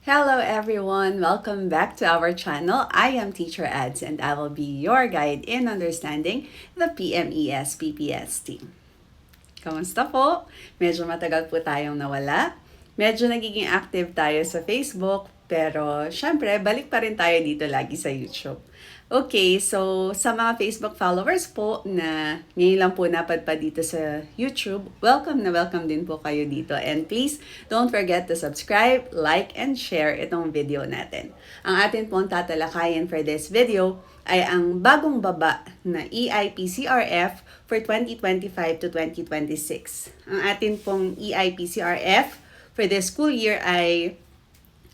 Hello everyone! Welcome back to our channel. I am Teacher Ads and I will be your guide in understanding the PMES PPST. Kamusta po? Medyo matagal po tayong nawala. Medyo nagiging active tayo sa Facebook, pero syempre, balik pa rin tayo dito lagi sa YouTube. Okay, so sa mga Facebook followers po na ngayon lang po napadpad dito sa YouTube, welcome na welcome din po kayo dito. And please, don't forget to subscribe, like, and share itong video natin. Ang atin pong tatalakayin for this video ay ang bagong baba na EIPCRF for 2025 to 2026. Ang atin pong EIPCRF for this school year ay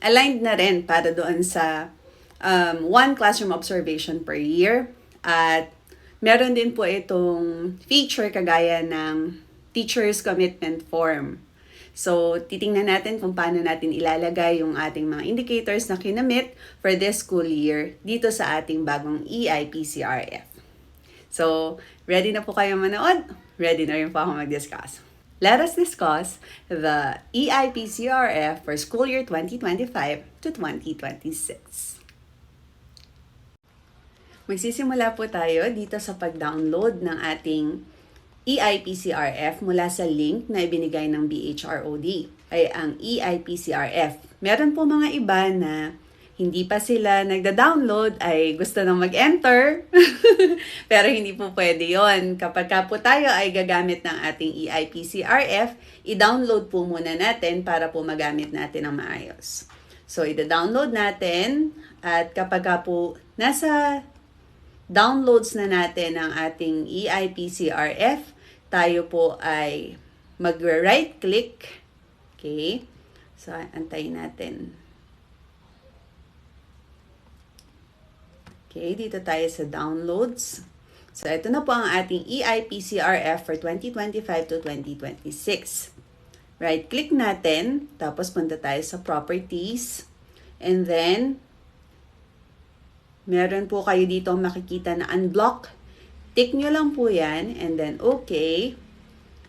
aligned na rin para doon sa one classroom observation per year. At meron din po itong feature kagaya ng teacher's commitment form. So, titingnan natin kung paano natin ilalagay yung ating mga indicators na kinamit for this school year dito sa ating bagong EIPCRF. So, ready na po kayo manood? Ready na rin po ako mag-discuss. Let us discuss the EIPCRF for school year 2025 to 2026. Magsisimula po tayo dito sa pag-download ng ating EIPCRF mula sa link na ibinigay ng BHROD ay ang EIPCRF. Meron po mga iba na hindi pa sila nagda-download ay gusto nang mag-enter. Pero hindi po pwede yon. Kapag ka po tayo ay gagamit ng ating EIPCRF, i-download po muna natin para po magamit natin ng maayos. So, i-download natin at kapag ka po nasa downloads na natin ang ating EIPCRF, tayo po ay mag-right click. Okay? So, antayin natin. Okay, dito tayo sa downloads. So, ito na po ang ating EIPCRF for 2025 to 2026. Right click natin, tapos punta tayo sa properties. And then, meron po kayo dito makikita na unblock. Tick nyo lang po yan, and then okay.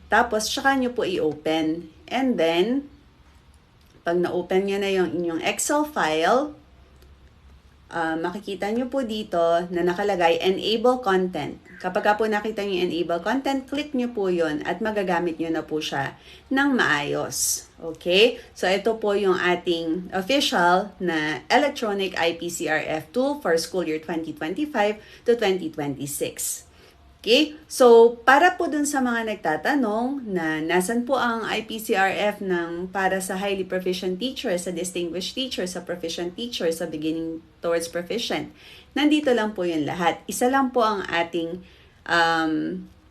Tapos, tsaka nyo po i-open. And then, pag na-open nyo na yung inyong Excel file, makikita nyo po dito na nakalagay Enable Content. Kapag po nakita nyo yung Enable Content, click nyo po yun at magagamit nyo na po siya ng maayos. Okay? So, ito po yung ating official na electronic IPCRF tool for school year 2025 to 2026. Okay? So, para po dun sa mga nagtatanong na nasan po ang IPCRF ng para sa highly proficient teacher, sa distinguished teacher, sa proficient teacher, sa beginning towards proficient, nandito lang po yung lahat. Isa lang po ang ating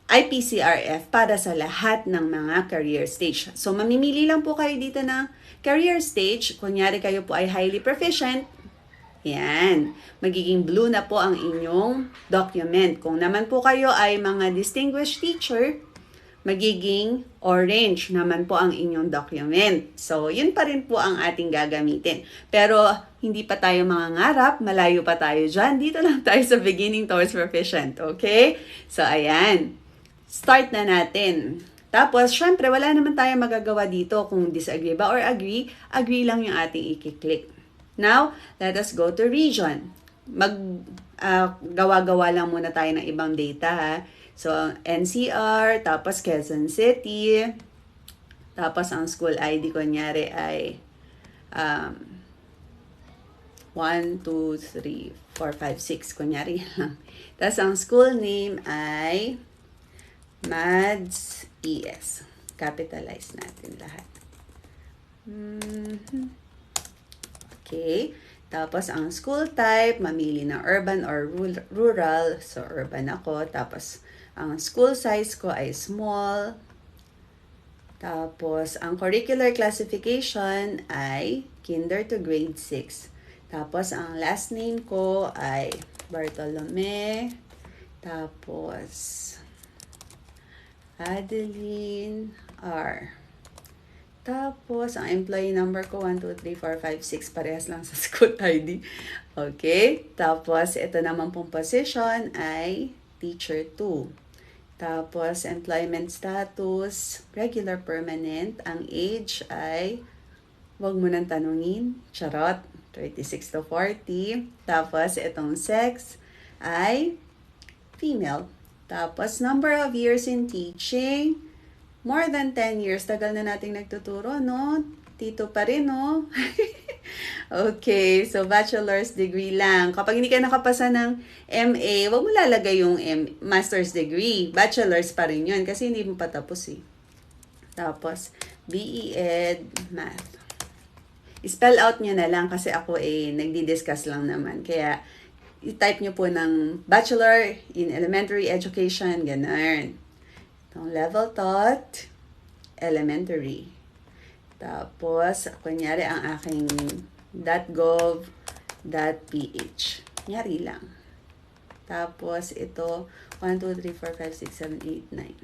IPCRF para sa lahat ng mga career stage. So, mamimili lang po kayo dito ng career stage. Kunyari kayo po ay highly proficient, yan. Magiging blue na po ang inyong document. Kung naman po kayo ay mga distinguished teacher, magiging orange naman po ang inyong document. So, yun pa rin po ang ating gagamitin. Pero, hindi pa tayo mangangarap, malayo pa tayo dyan. Dito lang tayo sa beginning towards proficient. Okay? So, ayan. Start na natin. Tapos, syempre, wala naman tayo magagawa dito kung disagree ba or agree. Agree lang yung ating i-click. Now, let us go to region. Gawa-gawa lang muna tayo ng ibang data, ha? So, NCR, tapos Quezon City, tapos ang school ID kunyari ay 1, 2, 3, 4, 5, 6, kunyari lang. Tapos ang school name ay Mads ES. Capitalize natin lahat. Okay. Tapos, ang school type, mamili ng urban or rural. So, urban ako. Tapos, ang school size ko ay small. Tapos, ang curricular classification ay kinder to grade 6. Tapos, ang last name ko ay Bartolome. Tapos, Adeline R. Tapos, ang employee number ko, 1, 2, 3, 4, 5, 6. Parehas lang sa school ID. Okay. Tapos, ito naman pong position ay teacher 2. Tapos, employment status, regular permanent. Ang age ay Huwag mo nang tanungin. Charot. 36 to 40. Tapos, itong sex ay female. Tapos, number of years in teaching, more than 10 years. Tagal na nating nagtuturo, no? Tito pa rin, no? Okay, so bachelor's degree lang. Kapag hindi ka nakapasa ng MA, wag mo lalagay yung master's degree. Bachelor's pa rin yun kasi hindi mo pa tapos eh. Tapos, BE Ed Math. I-spell out nyo na lang kasi ako nagdi-discuss lang naman. Kaya, i-type nyo po ng Bachelor in Elementary Education, ganun. Itong level taught, elementary. Tapos, kunyari ang aking .gov.ph. Kunyari lang. Tapos, ito, 1, 2, 3, 4, 5, 6, 7, 8, 9.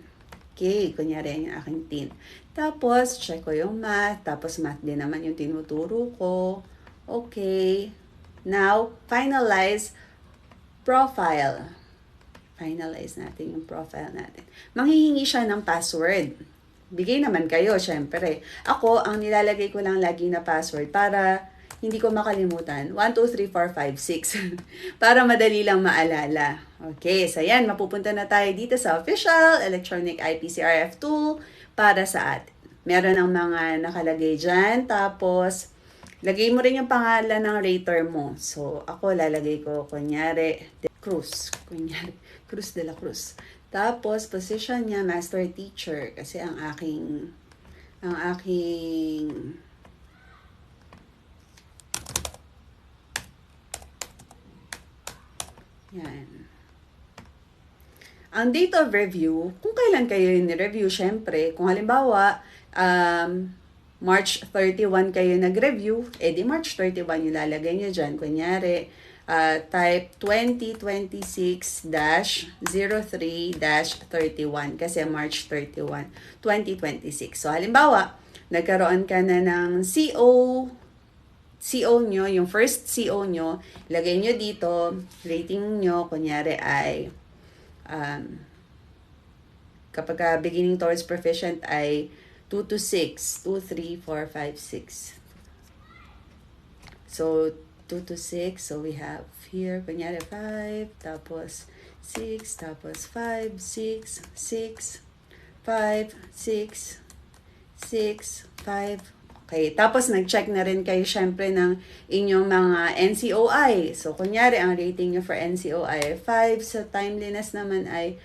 Okay, kunyari yung aking tin. Tapos, check ko yung math. Tapos, math din naman yung tinuturo ko. Okay. Now, finalize profile. Finalize natin yung profile natin. Manghihingi siya ng password. Bigay naman kayo, syempre. Ako, ang nilalagay ko lang lagi na password para hindi ko makalimutan. 1, 2, 3, 4, 5, 6. Para madali lang maalala. Okay, so yan, mapupunta na tayo dito sa official electronic IPCRF tool para sa atin. Meron ang mga nakalagay dyan. Tapos, lagay mo rin yung pangalan ng rater mo. So, ako lalagay ko, kunyari, Cruz. Kunyari, Cruz de la Cruz. Tapos, position niya, master teacher. Kasi ang aking yan. Ang date of review, kung kailan kayo ni-review, syempre, kung halimbawa, March 31 kayo nag-review, di March 31 yung lalagay nyo dyan. Kunyari, type 2026-03-31 kasi March 31, 2026. So, halimbawa, nagkaroon ka na ng CO nyo, yung first CO nyo, lagay nyo dito, rating nyo, kunyari ay, kapag beginning towards proficient ay 2 to 6, 2, 3, 4, 5, 6. So, 2 to 6, so we have here, kunyari 5, tapos 6, tapos 5, 6, 6, 5, 6, 6, 5. Okay, tapos nag-check na rin kayo syempre ng inyong mga NCOI. So, kunyari, ang rating nyo for NCOI ay 5. Sa timeliness naman ay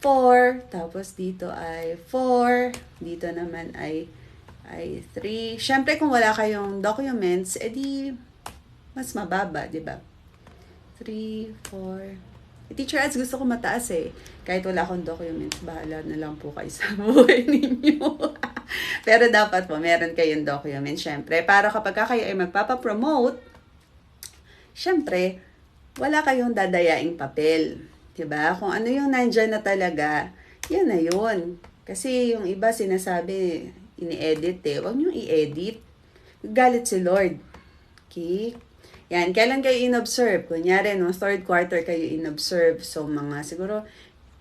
4. Tapos dito ay 4. Dito naman ay 3. Syempre, kung wala kayong documents, edi mas mababa, di ba? 3, 4. Teacher Ads, gusto ko mataas eh. Kahit wala akong documents, bahala na lang po kayo sa buhay ninyo. Pero dapat po, meron kayong document, syempre. Para kapag kayo ay magpapapromote, syempre, wala kayong dadayaing papel. Diba? Kung ano yung nandyan na talaga, yan na yun. Kasi yung iba sinasabi, ini-edit eh. Huwag nyo i-edit. Galit si Lord. Okay? Yan, kailan kayo in-observe? Kunyari, no, third quarter kayo in-observe. So, mga siguro,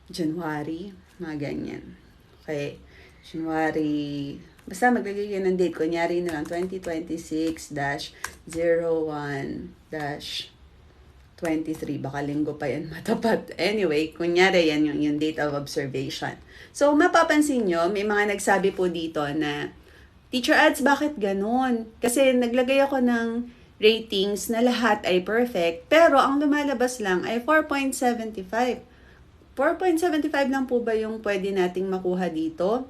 January, mga ganyan. Okay? January, basta maglagay kayo ng date. Kunyari na lang, 2026-01-23. Baka linggo pa yan matapat. Anyway, kunyari yan yung date of observation. So, mapapansin nyo, may mga nagsabi po dito na, Teacher Ads, bakit ganun? Kasi naglagay ako ng ratings na lahat ay perfect, pero ang lumalabas lang ay 4.75. 4.75 lang po ba yung pwede nating makuha dito?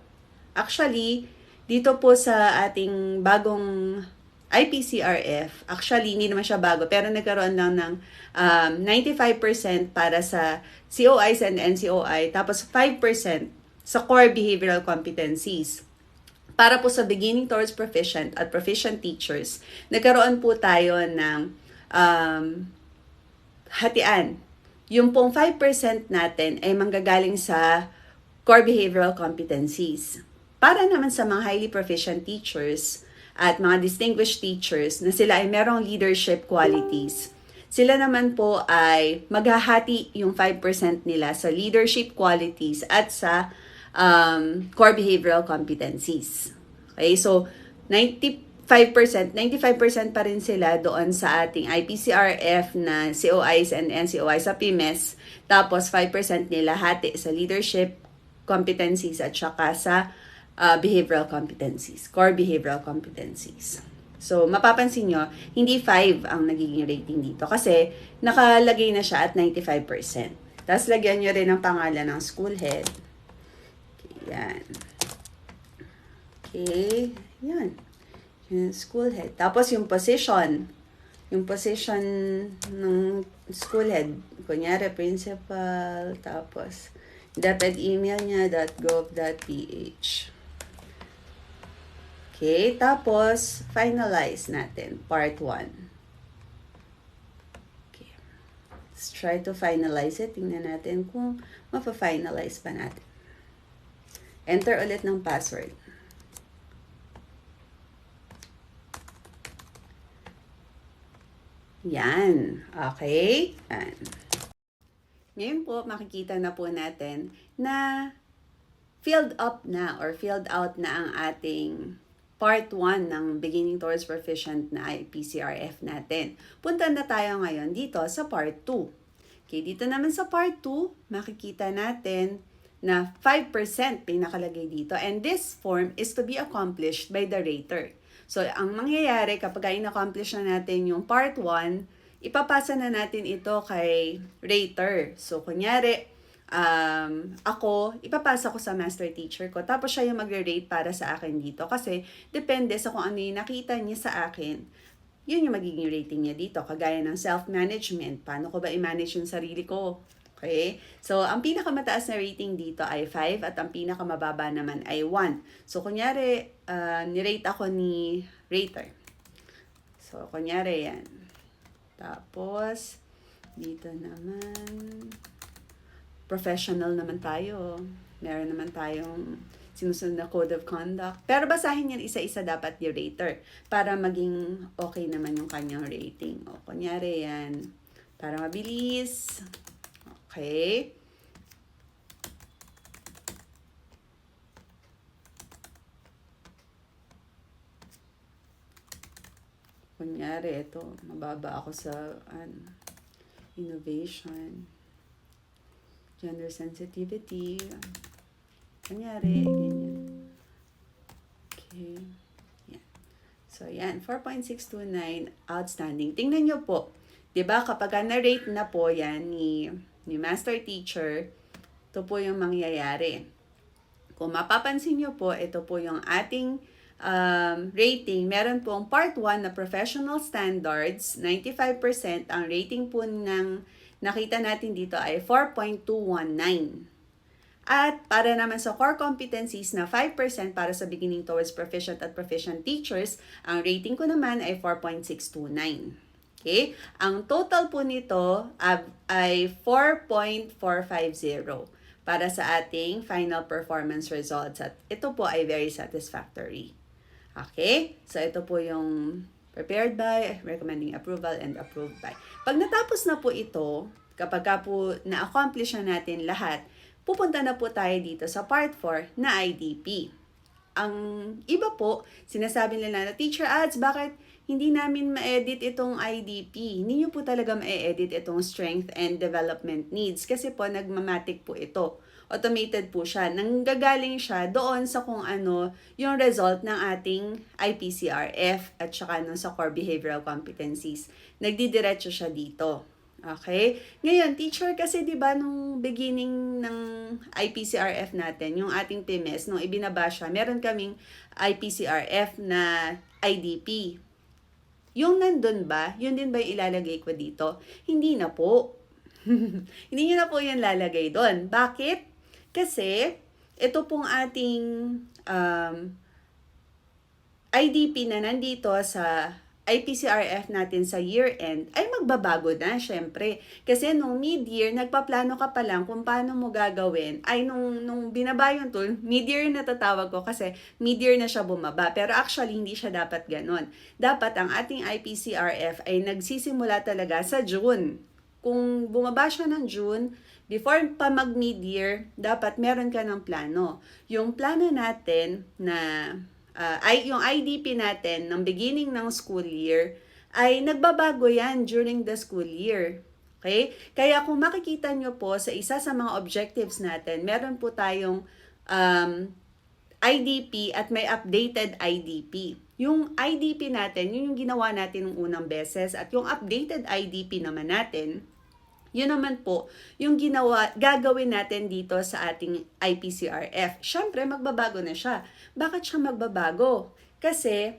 Actually, dito po sa ating bagong IPCRF, actually, hindi naman siya bago, pero nagkaroon lang ng 95% para sa COIs and NCOI, tapos 5% sa core behavioral competencies. Para po sa beginning towards proficient at proficient teachers, nagkaroon po tayo ng hatian. Yung pong 5% natin ay manggagaling sa core behavioral competencies. Para naman sa mga highly proficient teachers at mga distinguished teachers na sila ay merong leadership qualities, sila naman po ay maghahati yung 5% nila sa leadership qualities at sa core behavioral competencies. Okay, so 95% 5%, 95% pa rin sila doon sa ating IPCRF na COIs and NCOI sa PIMES. Tapos 5% nila hati sa leadership competencies at saka sa behavioral competencies, core behavioral competencies. So, mapapansin nyo, hindi 5 ang nagiging rating dito kasi nakalagay na siya at 95%. Tapos, lagyan nyo rin ang pangalan ng school head. Okay, yan. Okay, yan. Yung school head. Tapos, yung position. Yung position ng school head. Kunyari, principal. Tapos, dapat email niya .gov.ph. Okay, tapos, finalize natin, part 1. Okay. Let's try to finalize it. Tingnan natin kung mapa-finalize pa natin. Enter ulit ng password. Yan. Okay. Yan. Ngayon po, makikita na po natin na filled up na or filled out na ang ating part 1 ng Beginning Towards Proficient na IPCRF natin. Punta na tayo ngayon dito sa part 2. Okay, dito naman sa part 2, makikita natin na 5% pinakalagay dito. And this form is to be accomplished by the rater. So, ang mangyayari kapag in-accomplish na natin yung part 1, ipapasa na natin ito kay rater. So, kunyari, ako, ipapasa ko sa master teacher ko. Tapos siya yung magre-rate para sa akin dito. Kasi, depende sa kung ano yung nakita niya sa akin. Yun yung magiging rating niya dito. Kagaya ng self-management. Paano ko ba i-manage yung sarili ko? Okay? So, ang pinakamataas na rating dito ay 5 at ang pinakamababa naman ay 1. So, kunyari, nirate ako ni rater. So, kunyari yan. Tapos, dito naman, professional naman tayo. Meron naman tayong sinusunod na code of conduct. Pero basahin yan isa-isa dapat ni rater para maging okay naman yung kanyang rating. O, kunyari yan. Para mabilis. Okay. Kunyari, ito, mababa ako sa innovation, gender sensitivity. Kunyari, ganyan. Okay. Yan. So, yan. 4.629, outstanding. Tingnan nyo po. 'Di ba kapag na-rate na po yan ni master teacher, ito po yung mangyayari. Kung mapapansin nyo po, ito po yung ating rating. Meron pong part 1 na professional standards, 95%. Ang rating po ng nakita natin dito ay 4.219. At para naman sa core competencies na 5% para sa beginning towards proficient at proficient teachers, ang rating ko naman ay 4.629. Okay? Ang total po nito ay 4.450 para sa ating final performance results. At ito po ay very satisfactory. Okay? So, ito po yung prepared by, recommending approval, and approved by. Pag natapos na po ito, kapag po na-accomplish na natin lahat, pupunta na po tayo dito sa part 4 na IDP. Ang iba po, sinasabi nila na, Teacher Ads, bakit hindi namin ma-edit itong IDP? Hindi nyo po talaga ma-edit itong strength and development needs kasi po nagmamatic po ito. Automated po siya. Nanggagaling siya doon sa kung ano yung result ng ating IPCRF at saka sa core behavioral competencies. Nagdidiretso siya dito. Okay? Ngayon, teacher, kasi 'di ba nung beginning ng IPCRF natin, yung ating PIMES, nung ibinaba siya, meron kaming IPCRF na IDP. Yung nandun ba, yun din ba yung ilalagay ko dito? Hindi na po. Hindi nyo na po yan lalagay doon. Bakit? Kasi, ito pong ating IDP na nandito sa IPCRF natin sa year-end ay magbabago na, syempre. Kasi nung mid-year, nagpaplano ka pa lang kung paano mo gagawin. Ay, nung binaba yung tool, mid-year na tatawag ko kasi mid-year na siya bumaba. Pero actually, hindi siya dapat ganon. Dapat ang ating IPCRF ay nagsisimula talaga sa June. Kung bumaba siya ng June, before pa mag-mid-year, dapat meron ka ng plano. Yung plano natin na yung IDP natin ng beginning ng school year ay nagbabago yan during the school year. Okay? Kaya kung makikita nyo po sa isa sa mga objectives natin, meron po tayong IDP at may updated IDP. Yung IDP natin, yun yung ginawa natin ng unang beses, at yung updated IDP naman natin, yun naman po yung gagawin natin dito sa ating IPCRF. Siyempre, magbabago na siya. Bakit siya magbabago? Kasi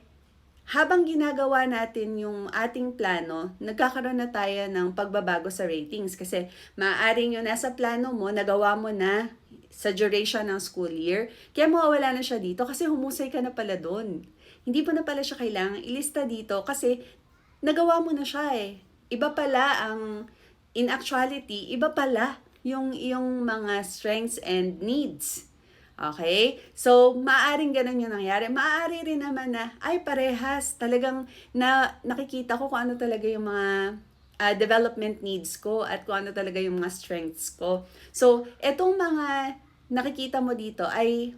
habang ginagawa natin yung ating plano, nagkakaroon na tayo ng pagbabago sa ratings. Kasi maaaring yung nasa plano mo, nagawa mo na sa duration ng school year, kaya mawawala na siya dito kasi humusay ka na pala doon. Hindi po na pala siya kailangang ilista dito kasi nagawa mo na siya eh. Iba pala ang, in actuality, iba pala yung iyong mga strengths and needs. Okay? So, maaaring ganun yung nangyari. Maaari rin naman na, ay parehas, talagang nakikita ko kung ano talaga yung mga development needs ko at kung ano talaga yung mga strengths ko. So, etong mga nakikita mo dito ay,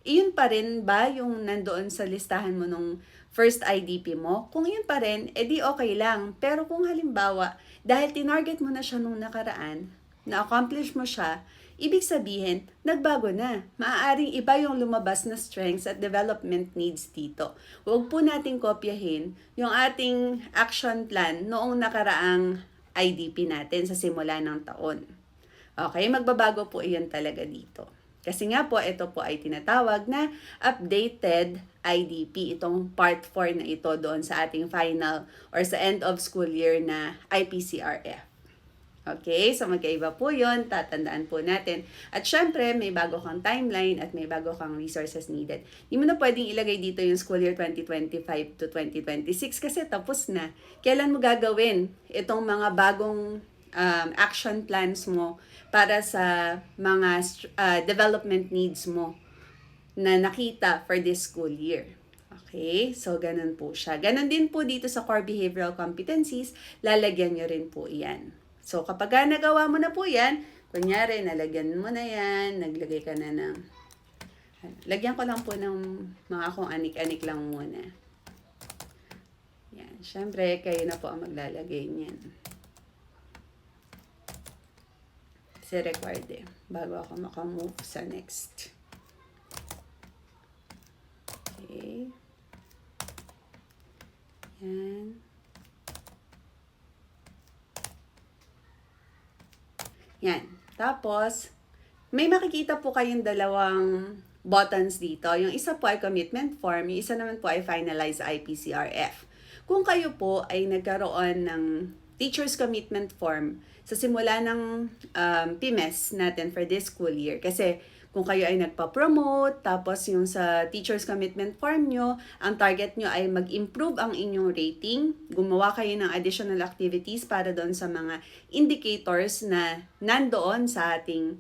iyon pa rin ba yung nandoon sa listahan mo nung first IDP mo? Kung yun pa rin, edi okay lang. Pero kung halimbawa, dahil tinarget mo na siya nung nakaraan, na-accomplish mo siya, ibig sabihin, nagbago na. Maaaring iba yung lumabas na strengths at development needs dito. Huwag po nating kopyahin yung ating action plan noong nakaraang IDP natin sa simula ng taon. Okay, magbabago po iyon talaga dito. Kasi nga po, ito po ay tinatawag na updated IDP. Itong part 4 na ito doon sa ating final or sa end of school year na IPCRF. Okay, so magkaiba po yun, tatandaan po natin. At syempre, may bago kang timeline at may bago kang resources needed. Hindi mo na pwedeng ilagay dito yung school year 2025 to 2026 kasi tapos na. Kailan mo gagawin itong mga bagong action plans mo para sa mga development needs mo na nakita for this school year? Okay, so ganun po siya. Ganun din po dito sa core behavioral competencies, lalagyan nyo rin po yan. So, kapag nagawa mo na po yan, kunyari, nalagyan mo na yan, naglagay ka na ng, lagyan ko lang po ng mga kung anik-anik lang muna. Yan, syempre, kayo na po ang maglalagay niyan. Kasi required eh, bago ako makamove sa next. Okay. Yan. Yan. Tapos, may makikita po kayong dalawang buttons dito. Yung isa po ay commitment form, yung isa naman po ay finalize IPCRF. Kung kayo po ay nagkaroon ng teacher's commitment form sa simula ng PMES natin for this school year, kasi kung kayo ay nagpa-promote, tapos yung sa teacher's commitment form nyo, ang target nyo ay mag-improve ang inyong rating, gumawa kayo ng additional activities para doon sa mga indicators na nandoon sa ating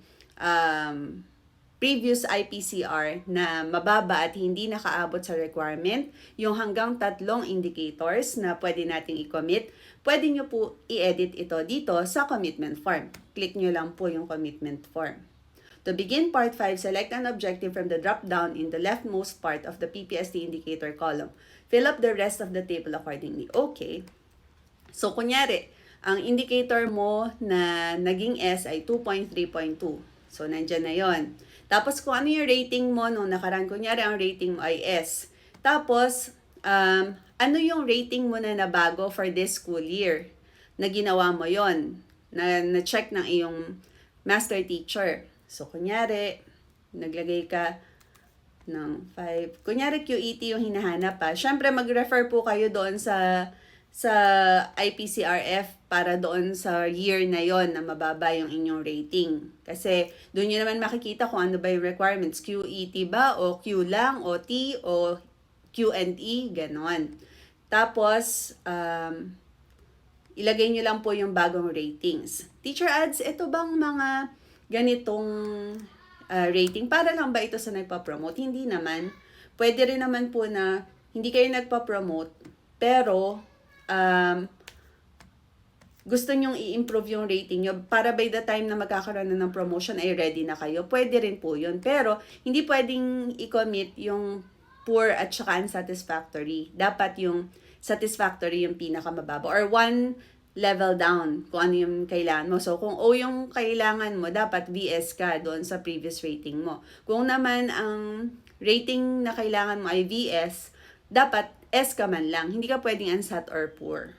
previous IPCR na mababa at hindi nakaabot sa requirement, yung hanggang 3 indicators na pwede nating i-commit, pwede nyo po i-edit ito dito sa commitment form. Click nyo lang po yung commitment form. To begin part 5, select an objective from the drop-down in the leftmost part of the PPST indicator column. Fill up the rest of the table accordingly. Okay. So, kunyari, ang indicator mo na naging S ay 2.3.2. So, nandyan na yon. Tapos, kung ano yung rating mo nung nakaraan, kunyari, ang rating mo ay S. Tapos, ano yung rating mo na nabago for this school year na ginawa mo yon, na-check ng iyong master teacher. So, kunyari, naglagay ka ng 5. Kunyari, QET yung hinahanap pa. Siyempre, mag-refer po kayo doon sa IPCRF para doon sa year na yon na mababa yung inyong rating. Kasi doon nyo naman makikita kung ano ba yung requirements. QET ba? O Q lang? O T? O Q&E? Ganon. Tapos, ilagay nyo lang po yung bagong ratings. Teacher Ads, ito bang mga ganitong rating? Para lang ba ito sa nagpa-promote? Hindi naman. Pwede rin naman po na hindi kayo nagpa-promote, pero gusto nyong i-improve yung rating nyo para by the time na magkakaroon na ng promotion ay ready na kayo. Pwede rin po yun. Pero hindi pwedeng i-commit yung poor at saka unsatisfactory. Dapat yung satisfactory yung pinakamababa or one level down kung ano yung kailangan mo. So, kung O yung kailangan mo, dapat VS ka doon sa previous rating mo. Kung naman ang rating na kailangan mo ay VS, dapat S ka man lang. Hindi ka pwedeng unsat or poor.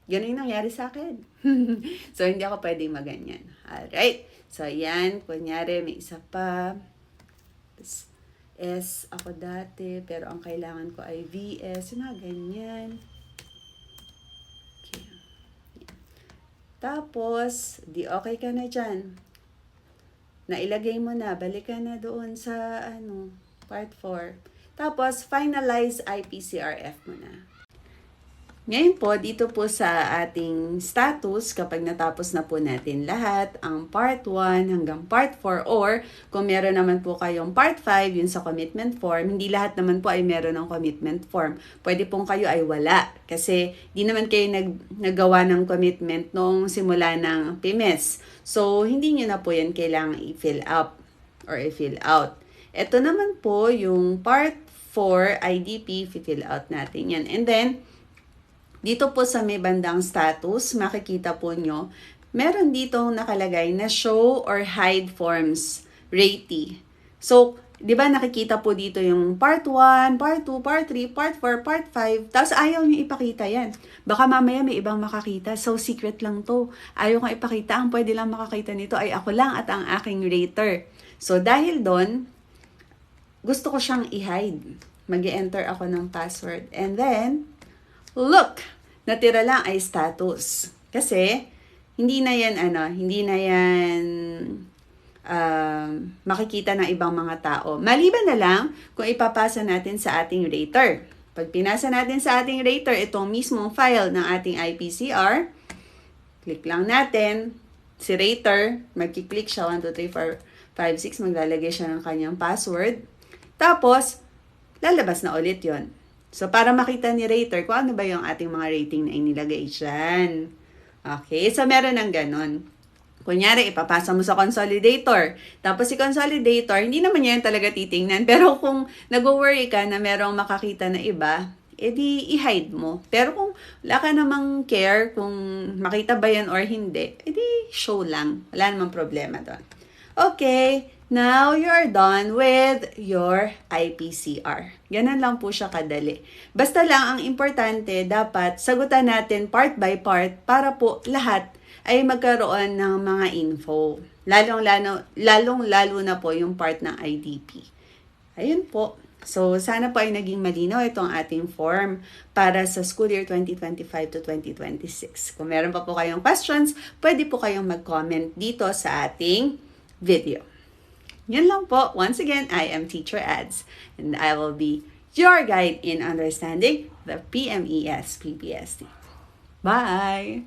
Ganun yung nangyari sa akin. So, hindi ako pwedeng maganyan. Alright. So, yan. Kunyari, may isa pa. S ako dati, pero ang kailangan ko ay VS. Yung ganyan. Okay. Tapos, di okay ka na dyan. Nailagay mo na. Balik ka na doon sa, part 4. Tapos, finalize IPCRF mo na. Ngayon po, dito po sa ating status, kapag natapos na po natin lahat, ang part 1 hanggang part 4, or kung meron naman po kayong part 5, yun sa commitment form, hindi lahat naman po ay meron ng commitment form. Pwede pong kayo ay wala, kasi di naman kayo naggawa ng commitment nung simula ng PMES. So, hindi nyo na po yan kailangang i-fill up or i-fill out. Ito naman po, yung part 4 IDP, fill out natin yan. And then, dito po sa may bandang status, makikita po nyo, meron dito nakalagay na show or hide forms, ratee. So, di ba nakikita po dito yung part 1, part 2, part 3, part 4, part 5, tapos ayaw nyo ipakita yan. Baka mamaya may ibang makakita, so secret lang to. Ayaw kong ipakita, ang pwede lang makakita nito ay ako lang at ang aking rater. So, dahil doon, gusto ko siyang i-hide. Mag-enter ako ng password. And then, look! Natira lang ay status. Kasi, hindi na yan makikita ng ibang mga tao. Maliban na lang kung ipapasa natin sa ating rater. Pag pinasa natin sa ating rater, itong mismong file ng ating IPCR, click lang natin, si rater, magkiklik siya, 1, 2, 3, 4, 5, 6, maglalagay siya ng kanyang password. Tapos, lalabas na ulit yon. So, para makita ni rater kung ano ba yung ating mga rating na inilagay dyan. Okay, so meron ng ganon. Kunyari, ipapasa mo sa consolidator. Tapos si consolidator, hindi naman yan talaga titingnan. Pero kung nag-worry ka na merong makakita na iba, edi i-hide mo. Pero kung wala ka namang care kung makita ba yan or hindi, edi show lang. Wala namang problema doon. Okay. Now, you're done with your IPCR. Ganun lang po siya kadali. Basta lang, ang importante, dapat sagutan natin part by part para po lahat ay magkaroon ng mga info. Lalong-lalo na po yung part ng IDP. Ayun po. So, sana po ay naging malinaw itong ating form para sa school year 2025 to 2026. Kung meron pa po kayong questions, pwede po kayong mag-comment dito sa ating video. Yun lang po. Once again, I am Teacher Ads, and I will be your guide in understanding the PMES PPST. Bye!